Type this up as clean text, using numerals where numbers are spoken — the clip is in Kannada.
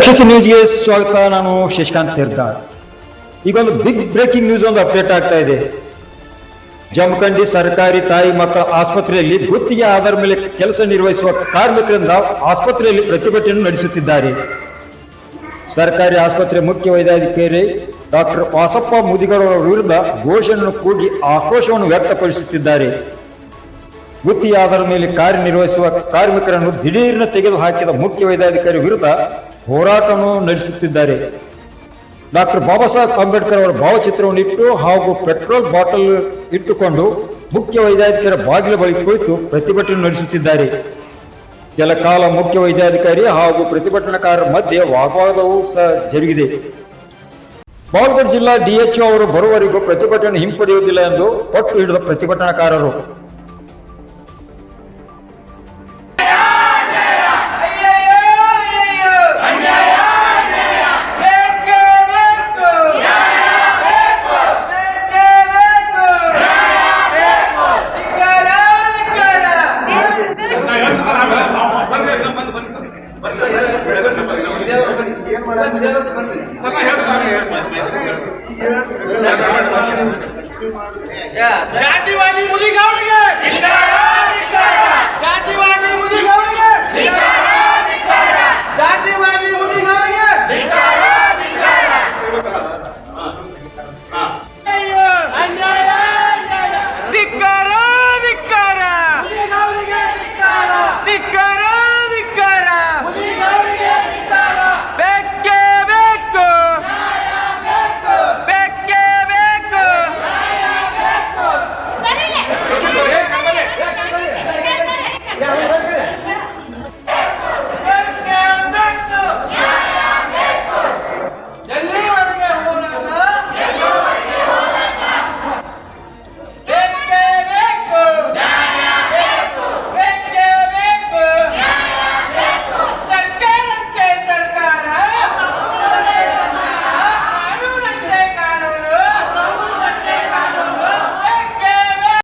ರಕ್ಷಿತ ನ್ಯೂಸ್ಗೆ ಸ್ವಾಗತ. ನಾನು ಶಶಿಕಾಂತ್ ತಿರ್ದಾಳ್. ಈಗೊಂದು ಬಿಗ್ ಬ್ರೇಕಿಂಗ್ ನ್ಯೂಸ್ ಒಂದು ಅಪ್ಡೇಟ್ ಆಗ್ತಾ ಇದೆ. ಜಮಖಂಡಿ ಸರ್ಕಾರಿ ತಾಯಿ ಮಕ್ಕಳ ಆಸ್ಪತ್ರೆಯಲ್ಲಿ ಗುತ್ತಿಗೆ ಆಧಾರ ಮೇಲೆ ಕೆಲಸ ನಿರ್ವಹಿಸುವ ಕಾರ್ಮಿಕರಿಂದ ಆಸ್ಪತ್ರೆಯಲ್ಲಿ ಪ್ರತಿಭಟನೆ ನಡೆಸುತ್ತಿದ್ದಾರೆ. ಸರ್ಕಾರಿ ಆಸ್ಪತ್ರೆ ಮುಖ್ಯ ವೈದ್ಯಾಧಿಕಾರಿ ಡಾಕ್ಟರ್ ವಾಸಪ್ಪ ಮುದಿಗೌಡ ಅವರ ವಿರುದ್ಧ ಘೋಷಣೆಯನ್ನು ಕೂಗಿ ಆಕ್ರೋಶವನ್ನು ವ್ಯಕ್ತಪಡಿಸುತ್ತಿದ್ದಾರೆ. ಗುತ್ತಿಗೆ ಆಧಾರದ ಮೇಲೆ ಕಾರ್ಯನಿರ್ವಹಿಸುವ ಕಾರ್ಮಿಕರನ್ನು ದಿಢೀರ್ನ ತೆಗೆದು ಹಾಕಿದ ಮುಖ್ಯ ವೈದ್ಯಾಧಿಕಾರಿ ವಿರುದ್ಧ ಹೋರಾಟವನ್ನು ನಡೆಸುತ್ತಿದ್ದಾರೆ. ಡಾಕ್ಟರ್ ಬಾಬಾ ಸಾಹೇಬ್ ಅಂಬೇಡ್ಕರ್ ಅವರ ಭಾವಚಿತ್ರವನ್ನು ಇಟ್ಟು ಹಾಗೂ ಪೆಟ್ರೋಲ್ ಬಾಟಲ್ ಇಟ್ಟುಕೊಂಡು ಮುಖ್ಯ ವೈದ್ಯಾಧಿಕಾರಿ ಬಾಗಿಲ ಬಳಿ ಕುಳಿತು ಪ್ರತಿಭಟನೆ ನಡೆಸುತ್ತಿದ್ದಾರೆ. ಕೆಲ ಕಾಲ ಮುಖ್ಯ ವೈದ್ಯಾಧಿಕಾರಿ ಹಾಗೂ ಪ್ರತಿಭಟನಾಕಾರರ ಮಧ್ಯೆ ವಾಗ್ವಾದವೂ ಸಹ ಜರುಗಿದೆ. ಬಾಗಲಕೋಟೆ ಜಿಲ್ಲಾ ಡಿಎಚ್ಒ ಅವರು ಬರುವವರೆಗೂ ಪ್ರತಿಭಟನೆ ಹಿಂಪಡೆಯುವುದಿಲ್ಲ ಎಂದು ಪಟ್ಟು ಹಿಡಿದ ಪ್ರತಿಭಟನಾಕಾರರು ಸರ್